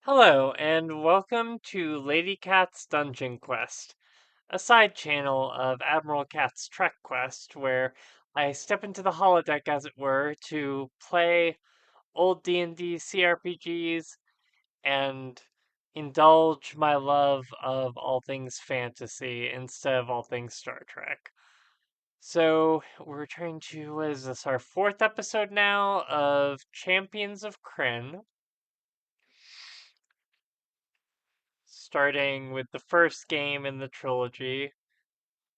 Hello, and welcome to Lady Cat's Dungeon Quest, a side channel of Admiral Cat's Trek Quest, where I step into the holodeck, as it were, to play old D&D CRPGs and indulge my love of all things fantasy instead of all things Star Trek. So, we're returning to, what is this, our fourth episode now of Champions of Krynn, starting with the first game in the trilogy,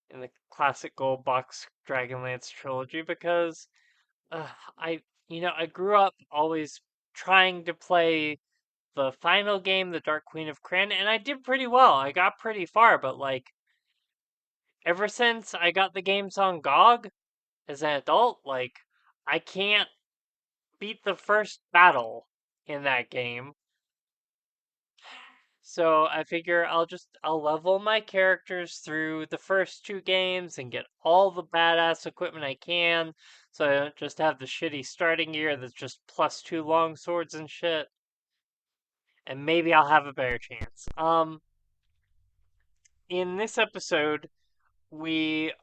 in the classic Gold Box Dragonlance trilogy, because uh, I, I grew up always trying to play the final game, the Dark Queen of Krynn, and I did pretty well. I got pretty far, but like ever since I got the games on GOG as an adult, like I can't beat the first battle in that game. So I figure I'll level my characters through the first two games and get all the badass equipment I can, so I don't just have the shitty starting gear that's just +2 long swords and shit. And maybe I'll have a better chance. In this episode, I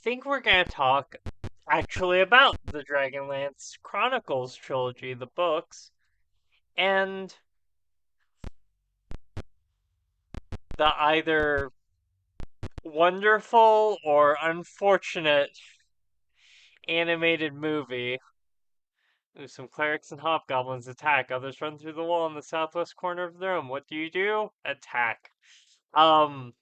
think we're gonna talk actually about the Dragonlance Chronicles trilogy, the books, and the either wonderful or unfortunate animated movie. Ooh, some clerics and hobgoblins attack. Others run through the wall in the southwest corner of the room. What do you do? Attack. Um,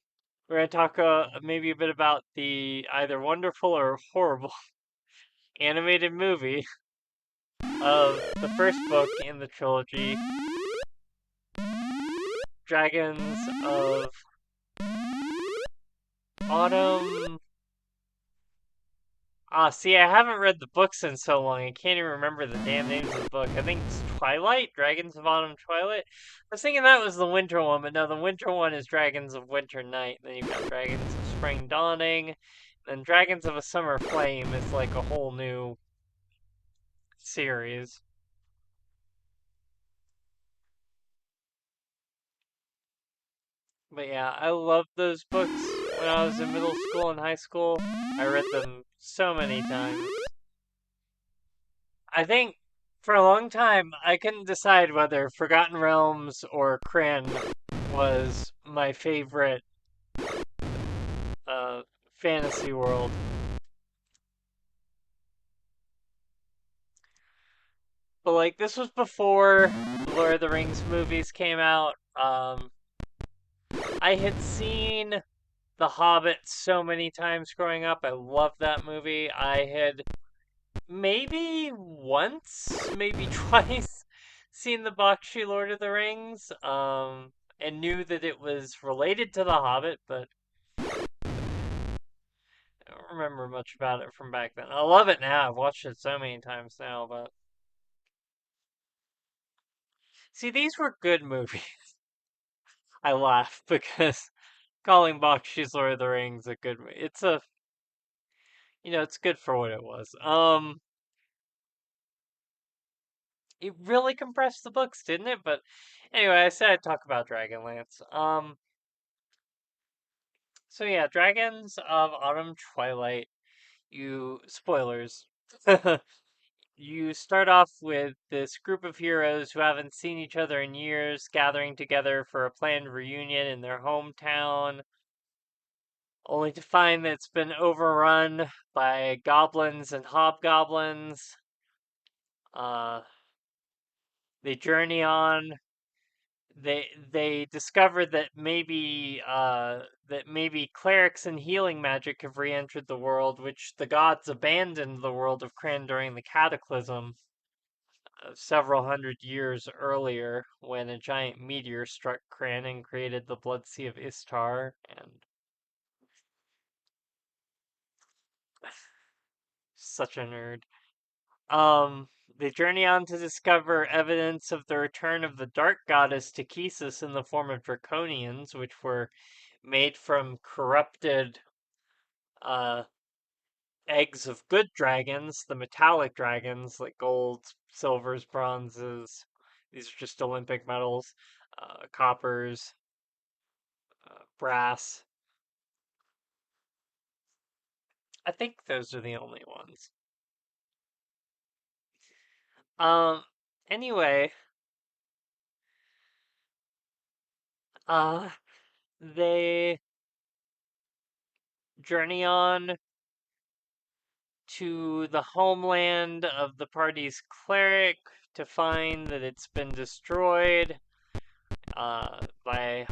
we're gonna talk maybe a bit about the either wonderful or horrible animated movie of the first book in the trilogy, Dragons of Autumn. See, I haven't read the books in so long, I can't even remember the damn names of the book. I think it's Twilight? Dragons of Autumn Twilight? I was thinking that was the winter one, but no, the winter one is Dragons of Winter Night. Then you've got Dragons of Spring Dawning. Then Dragons of a Summer Flame is like a whole new series. But yeah, I loved those books when I was in middle school and high school. I read them so many times. I think for a long time I couldn't decide whether Forgotten Realms or Krynn was my favorite uh, fantasy world. But like this was before the Lord of the Rings movies came out. I had seen The Hobbit so many times growing up. I loved that movie. I had maybe once, maybe twice seen the Bakshi Lord of the Rings, and knew that it was related to The Hobbit, but I don't remember much about it from back then. I love it now. I've watched it so many times now, but see, these were good movies. I laugh because calling Bakshi's Lord of the Rings a good movie. It's good for what it was. It really compressed the books, didn't it? But anyway, I said I'd talk about Dragonlance. So yeah, Dragons of Autumn Twilight. You spoilers. You start off with this group of heroes who haven't seen each other in years, gathering together for a planned reunion in their hometown, only to find that it's been overrun by goblins and hobgoblins. Uh, they journey on. They discover that maybe clerics and healing magic have re-entered the world, which the gods abandoned the world of Krynn during the Cataclysm several hundred years earlier, when a giant meteor struck Krynn and created the Blood Sea of Istar. And such a nerd. They journey on to discover evidence of the return of the dark goddess Takesis in the form of draconians, which were made from corrupted uh, eggs of good dragons, the metallic dragons, like golds, silvers, bronzes, These are just Olympic medals. Coppers, brass. I think those are the only ones. Um, anyway, uh, they journey on to the homeland of the party's cleric to find that it's been destroyed by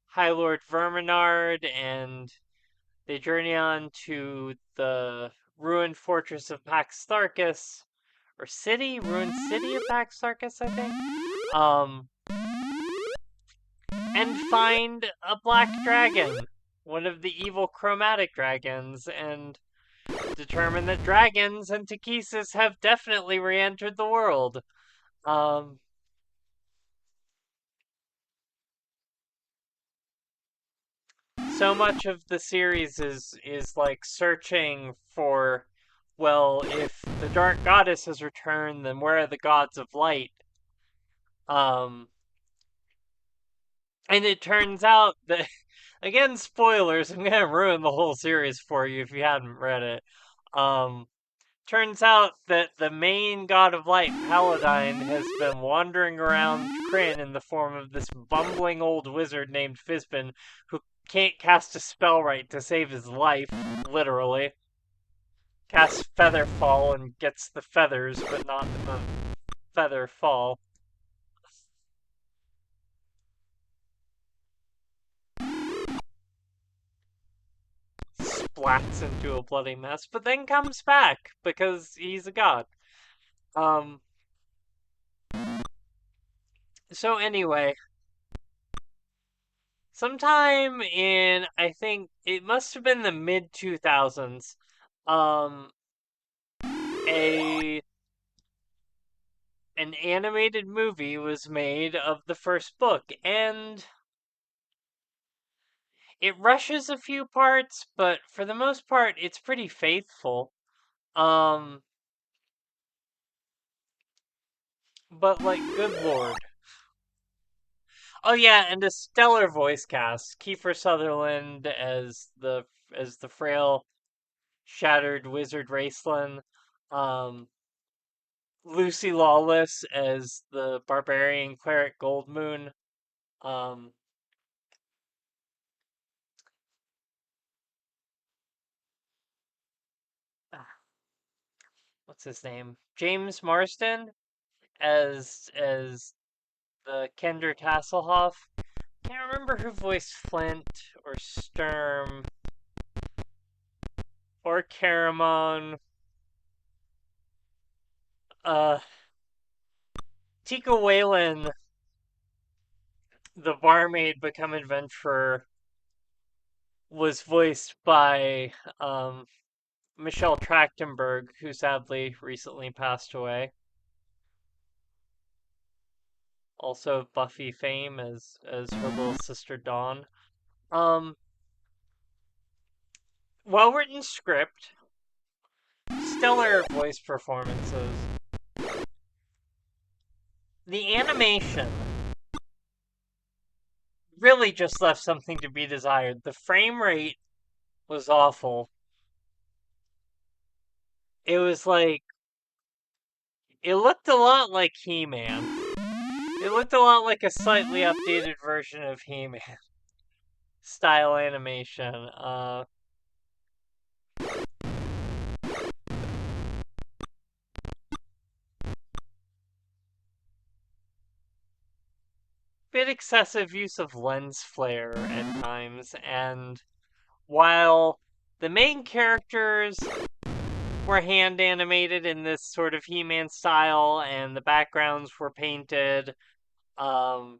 High Lord Verminard, and they journey on to the ruined fortress of Pax Tharkus, or ruined city of Pax Tharkus, I think. And find a black dragon, one of the evil chromatic dragons, and determine that dragons and Takesis have definitely re-entered the world. Um, so much of the series is like searching for, well, if the dark goddess has returned, then where are the gods of light? Um, and it turns out that, again, spoilers. I'm gonna ruin the whole series for you if you hadn't read it. Um, Turns out that the main god of light, Paladine, has been wandering around Krynn in the form of this bumbling old wizard named Fizbin, who can't cast a spell right to save his life, literally. Casts Feather Fall and gets the feathers, but not the feather fall. Splats into a bloody mess, but then comes back because he's a god. Um. So anyway, sometime in, I think it must have been the mid 2000s, um, a an animated movie was made of the first book, and it rushes a few parts, but for the most part, it's pretty faithful. Um, but like, good lord. Oh yeah, and a stellar voice cast. Kiefer Sutherland as the frail, shattered wizard Raceland. Um, Lucy Lawless as the barbarian cleric Goldmoon. Um, ah, what's his name? James Marsden as the Kender Tasselhoff. Can't remember who voiced Flint or Sturm or Caramon. Uh, Tika Whalen, the barmaid become adventurer, was voiced by Michelle Trachtenberg, who sadly recently passed away. Also Buffy fame as her little sister Dawn. Um, well written script, stellar voice performances. The animation really just left something to be desired. The frame rate was awful. It was like it looked a lot like He-Man. It looked a lot like a slightly updated version of He-Man style animation. Bit excessive use of lens flare at times, and while the main characters were hand animated in this sort of He-Man style, and the backgrounds were painted, um,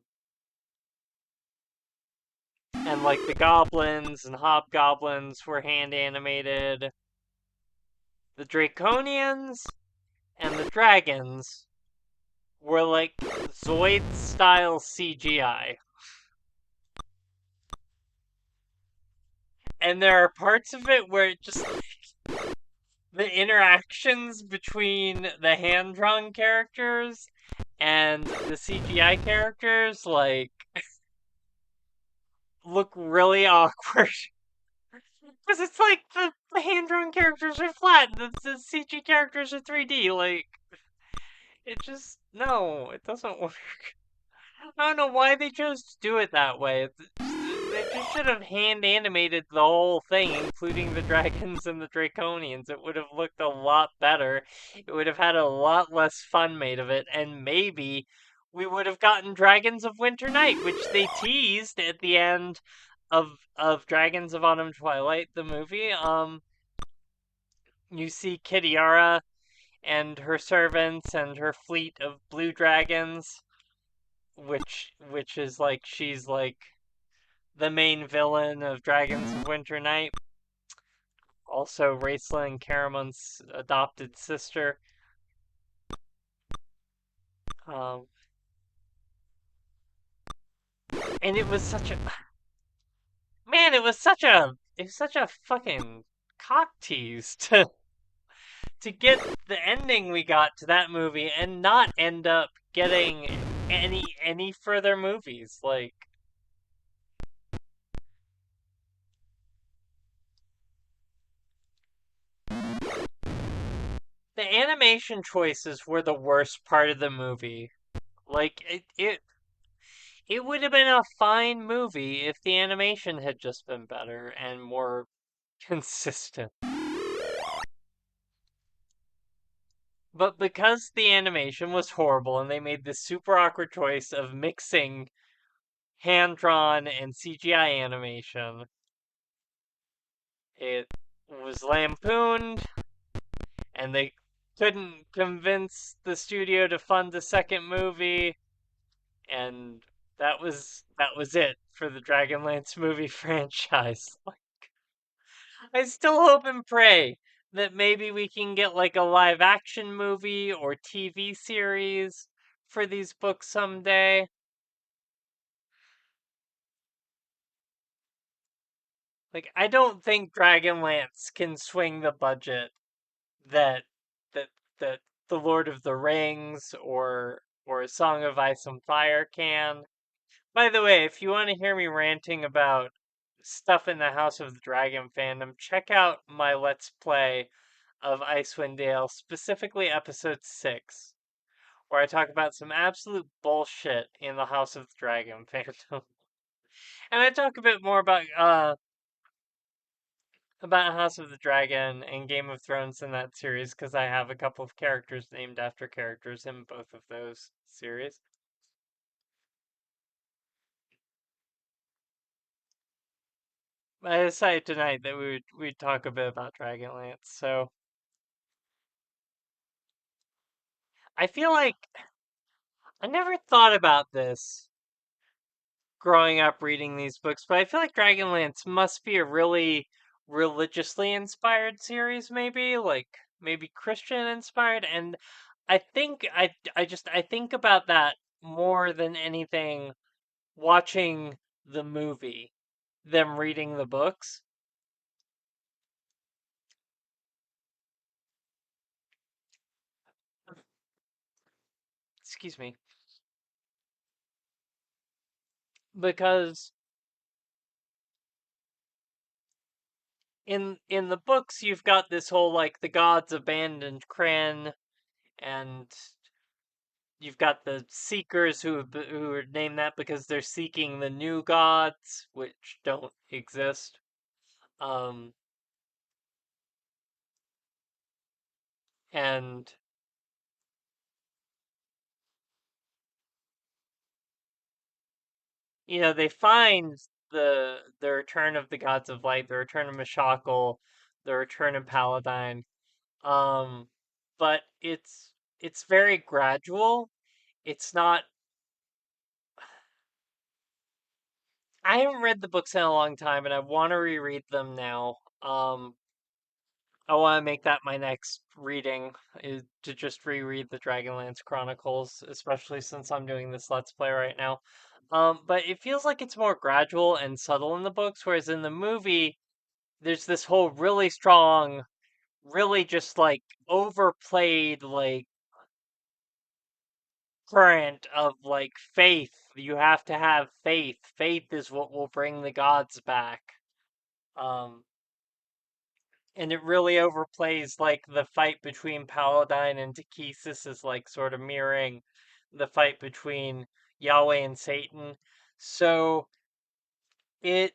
and like the goblins and hobgoblins were hand animated, the Draconians and the dragons were like Zoid style CGI. And there are parts of it where it just the interactions between the hand drawn characters and the CGI characters like look really awkward because it's like the hand drawn characters are flat, and the CG characters are 3D. Like it just no, it doesn't work. I don't know why they chose to do it that way. They just should have hand animated the whole thing, including the dragons and the draconians. It would have looked a lot better. It would have had a lot less fun made of it, and maybe we would have gotten Dragons of Winter Night, which they teased at the end of Dragons of Autumn Twilight, the movie. You see Kitiara and her servants and her fleet of blue dragons, which is like she's like the main villain of Dragons of Winter Night. Also, Raistlin and Caramon's adopted sister. Um, and it was such a man. It was such a fucking cock tease to get the ending we got to that movie and not end up getting any further movies. Like the animation choices were the worst part of the movie. Like it would have been a fine movie if the animation had just been better and more consistent. But because the animation was horrible and they made this super awkward choice of mixing hand drawn and CGI animation, it was lampooned and they couldn't convince the studio to fund a second movie, and that was it for the Dragonlance movie franchise. I still hope and pray that maybe we can get like a live action movie or TV series for these books someday. Like I don't think Dragonlance can swing the budget that that that The Lord of the Rings or A Song of Ice and Fire can. By the way, if you want to hear me ranting about stuff in the House of the Dragon fandom, check out my Let's Play of Icewind Dale, specifically episode 6, where I talk about some absolute bullshit in the House of the Dragon fandom. And I talk a bit more about House of the Dragon and Game of Thrones in that series because I have a couple of characters named after characters in both of those series. I decided tonight that we'd talk a bit about Dragonlance. So I feel like I never thought about this growing up reading these books, but I feel like Dragonlance must be a really religiously inspired series, maybe like maybe Christian inspired, and I think about that more than anything watching the movie, them reading the books. Excuse me, because in the books you've got this whole like the gods abandoned Krynn, and you've got the seekers who are named that because they're seeking the new gods which don't exist. Um, and they find the return of the gods of light, the return of Mashakal, the return of Paladine. Um, but it's very gradual. It's not. I haven't read the books in a long time, and I want to reread them now. I want to make that my next reading is to just reread the Dragonlance Chronicles, especially since I'm doing this Let's Play right now. But it feels like it's more gradual and subtle in the books, whereas in the movie, there's this whole really strong, really just like overplayed, like current of like faith. You have to have faith. Faith is what will bring the gods back. Um, and it really overplays like the fight between Paladine and Takesis is like sort of mirroring the fight between Yahweh and Satan. So it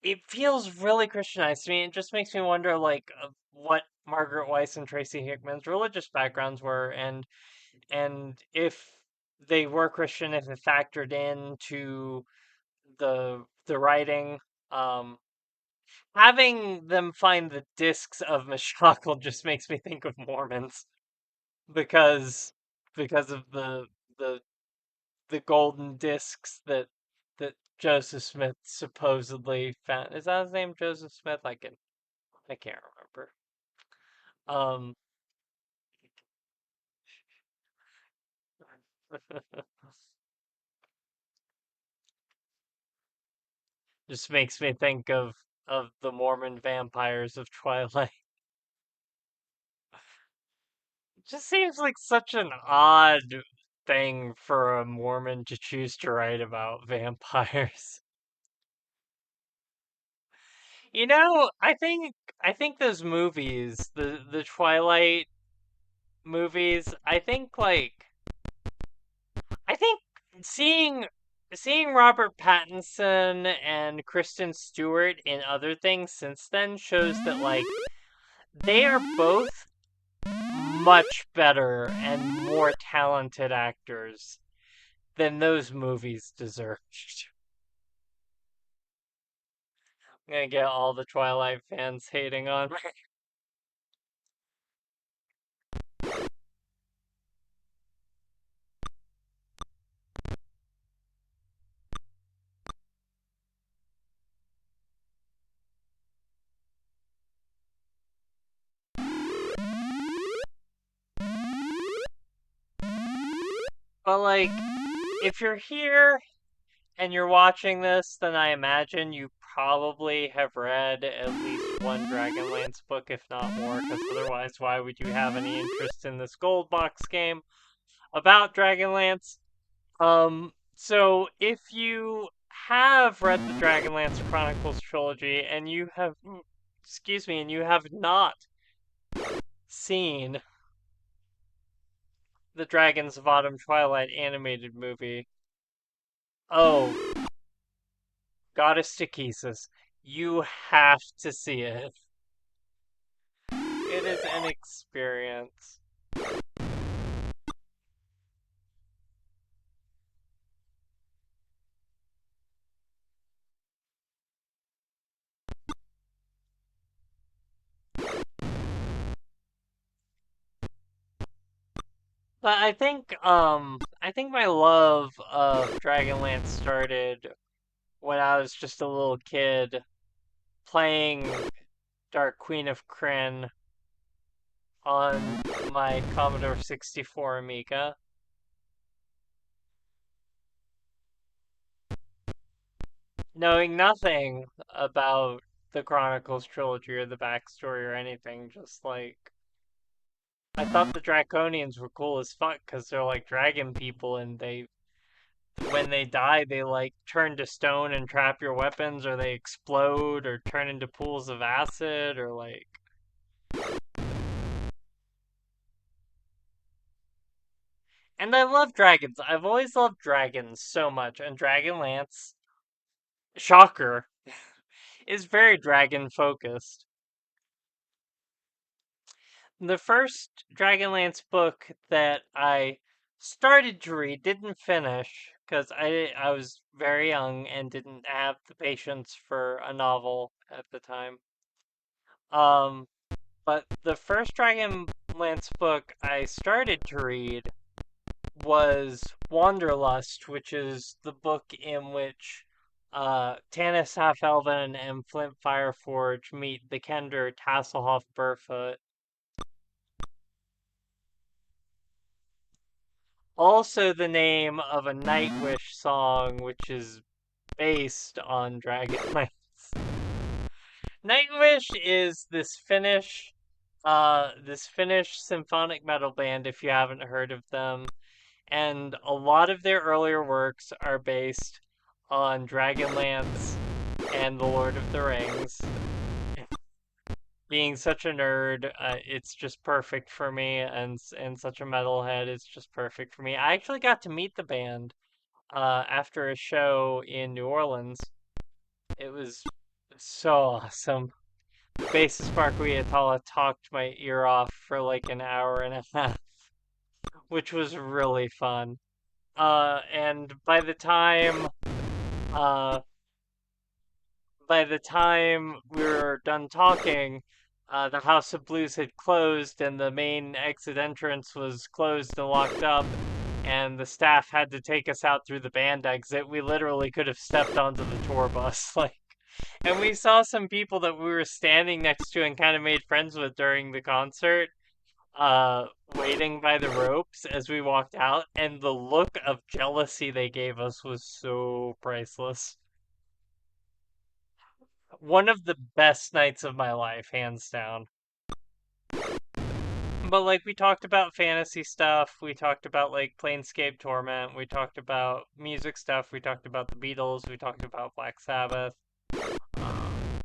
it feels really Christianized to me. It just makes me wonder like what Margaret Weiss and Tracy Hickman's religious backgrounds were and if they were Christian, if it factored into the writing. Um, Having them find the discs of Mashakal just makes me think of Mormons because because of the the golden discs that Joseph Smith supposedly found. Is that his name, Joseph Smith? I can't remember. Um, just makes me think of the Mormon vampires of Twilight. Just seems like such an odd thing for a Mormon to choose to write about vampires. I think those movies, the Twilight movies, I think seeing Robert Pattinson and Kristen Stewart in other things since then shows that like they are both much better and more talented actors than those movies deserved. I'm gonna get all the Twilight fans hating on me. But like, if you're here and you're watching this, then I imagine you probably have read at least one Dragonlance book, if not more, because otherwise, why would you have any interest in this gold box game about Dragonlance? So if you have read the Dragonlance Chronicles trilogy and you have, excuse me, and you have not seen the Dragons of Autumn Twilight animated movie, oh, Goddess Takesis, you have to see it. It is an experience. But I think my love of Dragonlance started when I was just a little kid playing Dark Queen of Krynn on my Commodore 64 Amiga, knowing nothing about the Chronicles trilogy or the backstory or anything, just like I thought the Draconians were cool as fuck because they're like dragon people and when they die, they like turn to stone and trap your weapons, or they explode, or turn into pools of acid, or like. And I love dragons. I've always loved dragons so much, and Dragonlance, shocker, is very dragon focused. The first Dragonlance book that I started to read, didn't finish, because I was very young and didn't have the patience for a novel at the time. Um, But the first Dragonlance book I started to read was Wanderlust, which is the book in which Tanis Half-Elven and Flint Fireforge meet the Kender Tasselhoff Burfoot. Also the name of a Nightwish song, which is based on Dragonlance. Nightwish is this Finnish this Finnish symphonic metal band, if you haven't heard of them, and a lot of their earlier works are based on Dragonlance and The Lord of the Rings. Being such a nerd, it's just perfect for me, and such a metalhead, it's just perfect for me. I actually got to meet the band after a show in New Orleans. It was so awesome. The bassist Mark Atala talked my ear off for like an hour and a half, which was really fun. And uh, by the time we were done talking, the House of Blues had closed and the main exit entrance was closed and locked up, and the staff had to take us out through the band exit. We literally could have stepped onto the tour bus, like, and we saw some people that we were standing next to and kind of made friends with during the concert, uh, waiting by the ropes as we walked out, and the look of jealousy they gave us was so priceless. One of the best nights of my life, hands down. But like we talked about fantasy stuff, we talked about like Planescape Torment, we talked about music stuff, we talked about the Beatles, we talked about Black Sabbath. Um,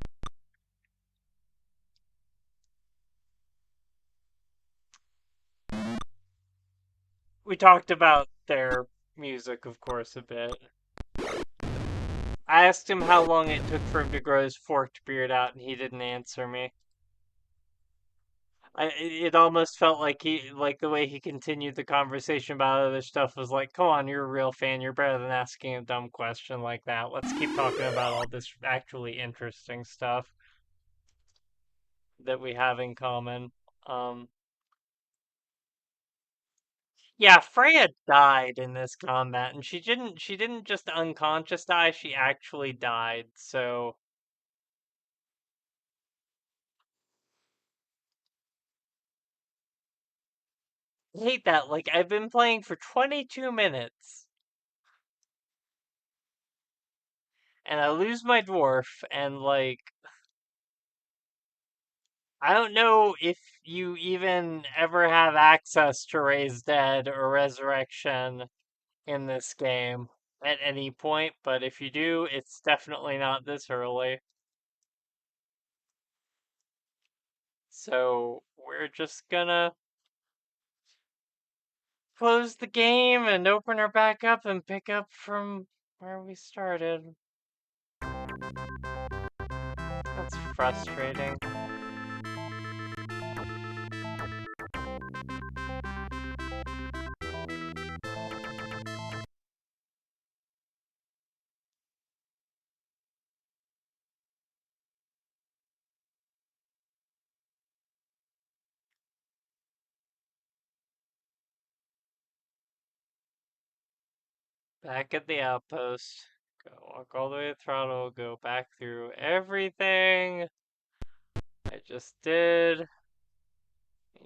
we talked about their music, of course, a bit. I asked him how long it took for him to grow his forked beard out, and he didn't answer me. It almost felt like like the way he continued the conversation about other stuff was like, come on, you're a real fan. You're better than asking a dumb question like that. Let's keep talking about all this actually interesting stuff that we have in common. Um, yeah, Freya died in this combat, and she didn't just unconscious die. She actually died. So I hate that. Like I've been playing for 22 minutes, and I lose my dwarf, and like I don't know if you even ever have access to Raise Dead or Resurrection in this game at any point, but if you do, it's definitely not this early. So we're just gonna close the game and open her back up and pick up from where we started. That's frustrating. Back at the outpost. Go walk all the way to throttle, go back through everything I just did.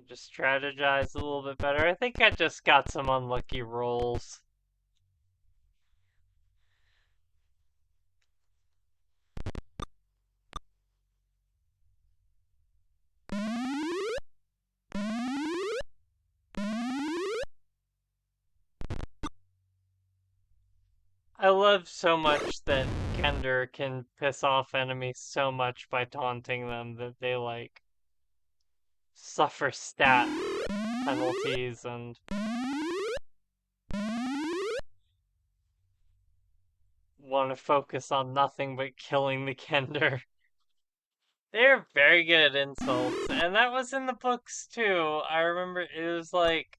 Just strategize a little bit better. I think I just got some unlucky rolls. I love so much that Kender can piss off enemies so much by taunting them that they like suffer stat penalties and want to focus on nothing but killing the Kender. They're very good at insults, and that was in the books too. I remember it was like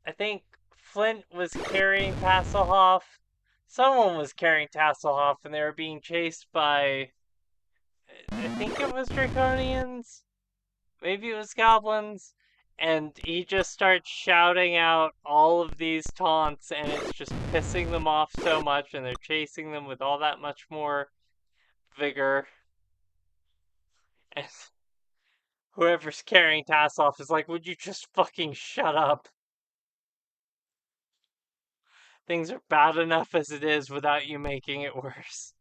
I think Flint was carrying Tasselhoff. Someone was carrying Tasselhoff, and they were being chased by. I think it was Draconians. Maybe it was goblins. And he just starts shouting out all of these taunts, and it's just pissing them off so much, and they're chasing them with all that much more vigor. And whoever's carrying Tasselhoff is like, would you just fucking shut up? Things are bad enough as it is without you making it worse.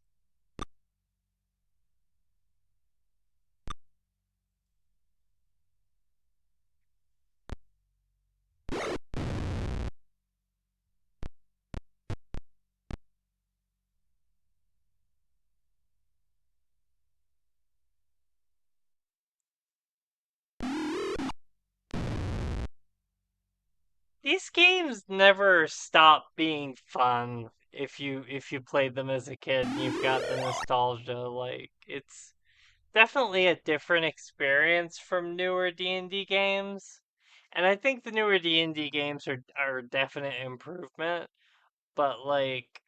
These games never stop being fun if you played them as a kid and you've got the nostalgia. Like it's definitely a different experience from newer D&D games. And I think the newer D&D games are a definite improvement, but like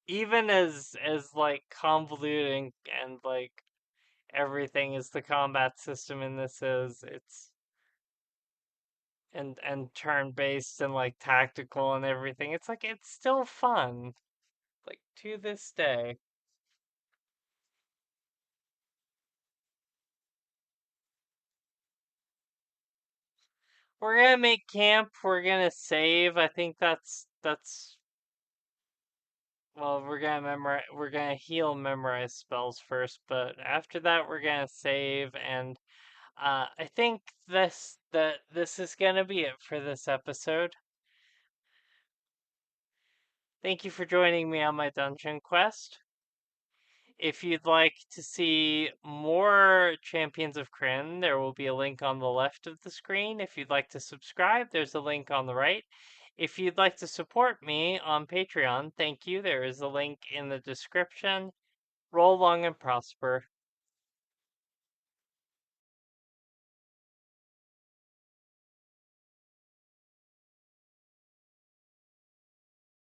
even as like convoluted and like everything is the combat system in this is, it's and turn based and like tactical and everything. It's like it's still fun. Like to this day. We're gonna make camp, we're gonna save. I think that's well, we're gonna heal memorize spells first, but after that we're gonna save and I think this is gonna be it for this episode. Thank you for joining me on my dungeon quest. If you'd like to see more Champions of Krynn, there will be a link on the left of the screen. If you'd like to subscribe, there's a link on the right. If you'd like to support me on Patreon, thank you. There is a link in the description. Roll long and prosper.